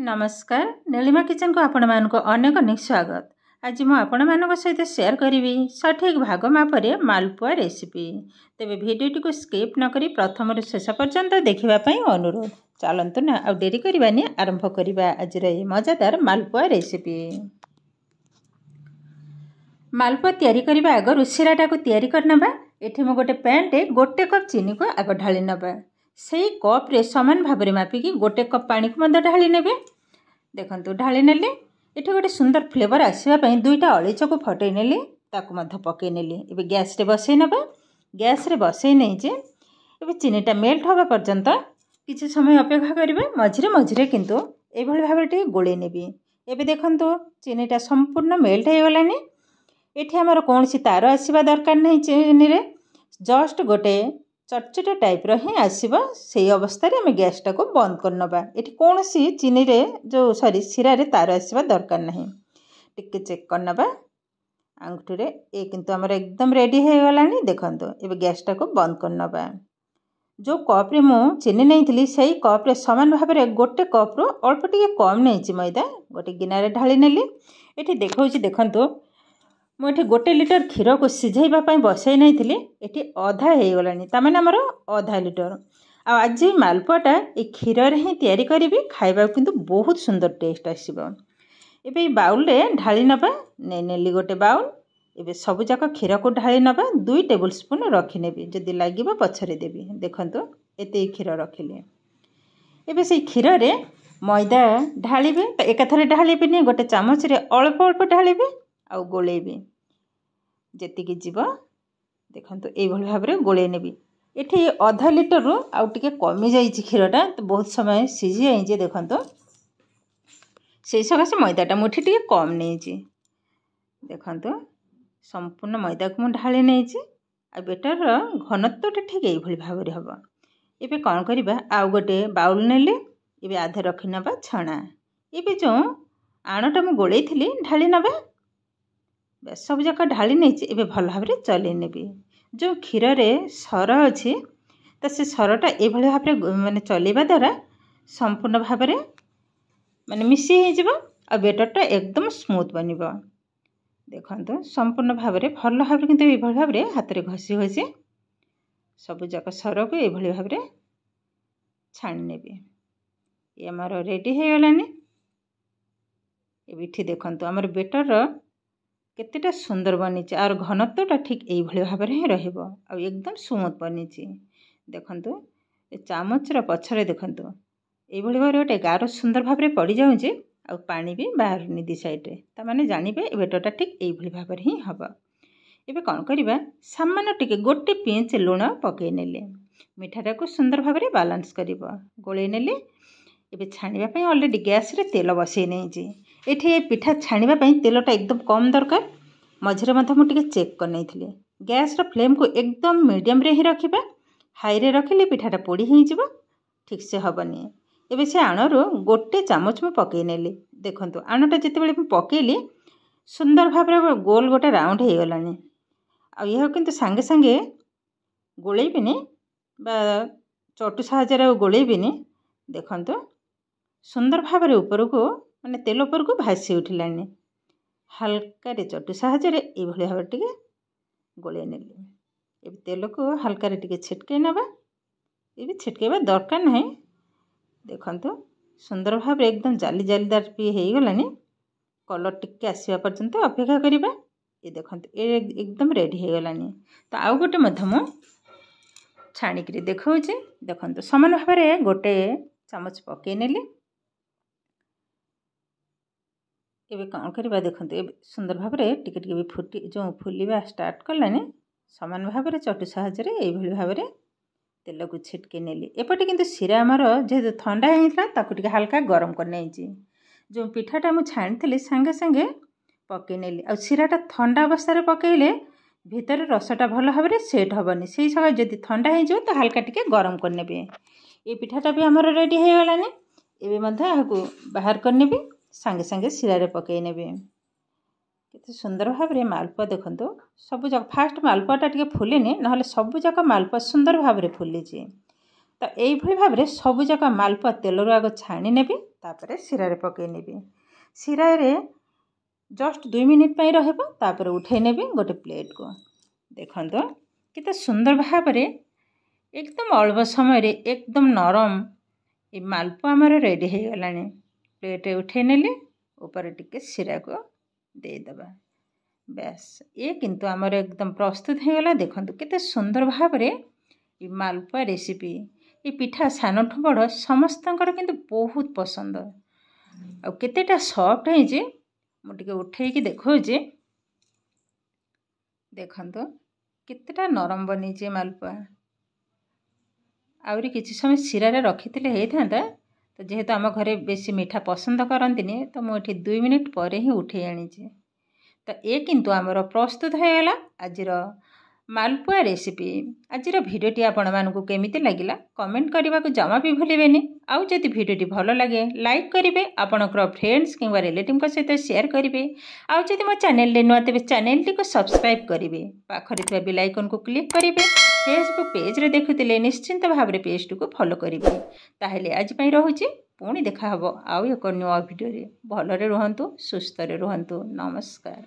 नमस्कार नीलिमा किचन को आपण मानक अनेक अनेक स्वागत। आज मु आपण मानक सहित शेयर करी सठिक भाग मापरे मालपुआ रेसिपी। तेबे भिडियोटी को स्किप न करी प्रथम शेष पर्यंत देखिबा अनुरोध। चलंतु ना आ डेरी करबानी आरंभ करिबा आज रे मजादार मालपुआ रेसिपी। मालपुआ तैयारी करबा आगर सिराटा को तैयारी करनबा। एठी मु गोटे पैन टे गोटे कप चीनी को आग ढाली नबा। सेई कप रे समान भाव में मापिकी गोटे कप पानी को मध्य ढाली नेबे। देखंतु ढाली नेली। एठी गोटे सुंदर फ्लेवर आसीबा पई दुईटा अळीच को फटै नेली, ताकू मध्य पकै नेली। एबे गैस रे बसै नबा। गैस रे बसै नै जे एबे चीनीटा मेल्ट होबा पर्यंत किछि समय अपेक्षा करिबे। मझिरे मझिरे किंतु एभଳି भाबरे टे गोळै नेबी। एबे देखंतु चीनीटा संपूर्ण मेल्ट हे गलानी। एठी हमर कोनसी तार आसीबा दरकार नै। चीनी रे जस्ट गोटे चटचटा टाइप रो ही आसीबा। सेही अवस्था रे हम गैस टा को बंद कर नबा। एठी कोनसी चीनी रे जो सिरा रे तार आसीबा दरकार नहीं। टिके चेक कर नबा आंगुठी रे। ए किंतु हमर एकदम रेडी हे गलानी। देखंतु एबे गैस टा को बंद कर नबा। जो कप रे मु चीनी नैथिली सेही कप रे समान भाव रे गोटे कप रो अल्प टिके कम नैछि मैदा गोटे गिना रे ढाली नेली। एठी देखौछि देखंतु मुझे गोटे लिटर क्षीर को सिझाइबा पई बसई नहीं। एटी अधा हो गलानी, तामाने हमर अधा लिटर। आज मालपुआटा ये क्षीर रे ही तैयारी करी खाइबा किंतु बहुत सुंदर टेस्ट आसीबो। एबे बाउल रे ढाली नबा। नै नेली गोटे बाउल। एबे सब जाक क्षीर को ढाली नबा। 2 टेबल स्पून रखी नेबी, जदि लागिबो पछरे देबी। देखंतु एते क्षीर रखिले। एबे से क्षीर रे मैदा ढालिबे। त एकाथरे ढालिबेनी, गोटे चामच रे अल्प अल्प ढालिबे आ गोलेबे जेतिकी जीव। देखंतु एई भली भाबरे गोले नेबी। एठी आधा लिटर रु आउ टिके कमी जाईछि क्षीरटा, तो बहुत समय सिझी जाई जे। देखंतु सेई सकासे मैदाटा मुठी टिके कम नेछि। देखंतु संपूर्ण मैदा को मु ढाली नेछि। आ बेटर रो घनत्वटा ठीक एई भली भाबरे हबो। एबे कोन करिबा, आउ गोटे बाउल नेले। एबे आधे रखि नबा छणा। एबे जो आणटा मु गोलेइथिली ढाली नबा। सब जाक ढाली नहीं। एबे भल भाव में चलई नेबी। जो क्षीर रे सर अच्छी तो से सरटा ये भाव में माने चलैबा द्वारा संपूर्ण भाव में माने मिसी हो आ बेटरटा एकदम स्मूथ बनिबो। देखंतु संपूर्ण भाव में भल भाव में किंतु ये भाव में हाथ रे घसी घसी सब जाक सर को ये भाव में छाणी नेबी। ये हमर रेडी हो गलानी। एबिठी देखंतु हमर बेटर केतेटा सुंदर बनी। और घनत्वटा ठीक यही भाव में ही रहिबो आ एकदम स्मूथ बनी। देखंतु ए चामच रा पछरे देखंतु एई भली भाव गोटे गार सुंदर भाव में पड़ जाउछि आ पानी भी बाहर नि दी साइड रे। ता माने जानिबे ए बेटरटा ठीक यही भली भाव में ही हबो। एबे कोन करिबा, सामान्य टिके गोटे पिंच लूण पकै नेले। मिठाटा को सुंदर भाव में बैलेंस करिबो। गोळै नेले। एबे छाणीबा पई ऑलरेडी गैस रे तेल बसै नै जे। एठी पिठा छाणीबा पई तेलटा एकदम कम दरकार। मझिरे मध्य मु टिके चेक कर नैथिली। गैस रो फ्लेम को एकदम मीडियम रे ही रखिबा। हाई रे रखिले पिठाटा पोड़ी ही जिवो, ठीक से हबनी। एबे से आणरो गोटे चामच मु पकै नेली। देखंतु आणटा जते बेले मु पकेली सुंदर भाव रे गोल गोटे राउंड हे गलानी। आ यह किंतु संगे संगे गोळैबिनी बा चटु साहाय्य गोळैबिनी। देखंतु सुंदर भाव रे ऊपर को माने तेल ऊपर को भासी उठिलानी। हल्का रे चटु साहाय्य रे ए भली भाव टिके गोळे नेली। एबे तेल को हल्का रे टिके छिटके नबा। एबे छिटकेबा दरकार नहीं। देखंतु सुंदर भाव रे एकदम जाली जालीदार भी हे गलानी। कलर टिके आसीबा पर्यंत अपेक्षा करिबा। ए देखंतु ए एकदम रेडी हे गलानी। तो आउ गोटे मध्यम छाणीकरी देखौछि। देखंतु समान भाव रे गोटे चामच पकै नेली। एबे कौन करिबा, देखंतु एबे सुंदर भाव रे टिके टिके भी फुटी जो फुलिबा स्टार्ट करलानी। समान भाव रे चटु साहाय्य रे एई भली भाव रे तेल को छिटके नेली। एपटे किंतु सिरा हमर जे ठंडा हेइतला ताकू टिके हल्का गरम कर नेछि। जो पिठाटा मु छाणीथिली संगे संगे पकै नेली। आ सिराटा ठंडा अवस्था रे पकैले भीतर रसटा भल भाव रे सेट हबनी। सेही समय जदि ठंडा हे जो तो हल्का टिके गरम कर नेबे। ए पिठाटा भी हमर रेडी हे गलानी। एबे मध्य आकू बाहर कर नेबी। संगे संगे सिरा रे पकै नेबे। केते सुंदर भाव रे मालपुआ देखंतु सब जाक फास्ट मालपुआटा टिके फुलेनी, नहले सब जाक मालपुआ सुंदर भाव रे फुली जे। तो यही भाव में सबुजाक मालपुआ तेलर आग छाणी नेबी तापर सिरारे पकई नेबी। सिरारे जस्ट 2 मिनिट रही उठे नेबी गोटे प्लेट को। देखो केते सुंदर भाव में एकदम अल्प समय एकदम नरम ये मालपुआ आमर रेडी हो गला। प्लेट उठे नेली ऊपर टिके सिरा को देदेबा बेस ये किंतु आमर एकदम प्रस्तुत हो गला। देखो केते सुंदर भाव में ये मालपुआ रेसिपी ये पिठा सानठू बड़ समस्तंकर किंतु बहुत पसंद आ केतेटा सॉफ्ट है जे मुझे उठे देखौजे। देखो केतेटा नरम बनी मालपुआ आउरी किसी समय सिरारे रखी होता तो जेहेतु आम घरे बेसी मीठा पसंद करती तो मुझे 2 मिनिट पर ही उठे आनी। तो ये किंतु आमर प्रस्तुत हो गला आजिर मालपुआ रेसिपी। आजिर भिडियोटी आपण मानकु केमिति लागिला कमेंट करने को जमा भी भूलें। आउ जदि भिडियोटी भल लगे लाइक करेंगे, आपणकर फ्रेंड्स किंवा रिलेटिव सहित शेयर करेंगे। आउ जदि मो चैनल नुआ तेज चैनल टी को सब्सक्राइब करेंगे, पाखरे बेल आइकन को क्लिक करेंगे। फेसबुक पेज रे देखुले निश्चिंत भाव में पेज को फॉलो करेंगे। ताहले आज पई रहुची, पुणी देखा हबो आउ एक नुआ भिडियो रे। भलरे रुहंतु, सुस्थ रे रुहंतु। नमस्कार।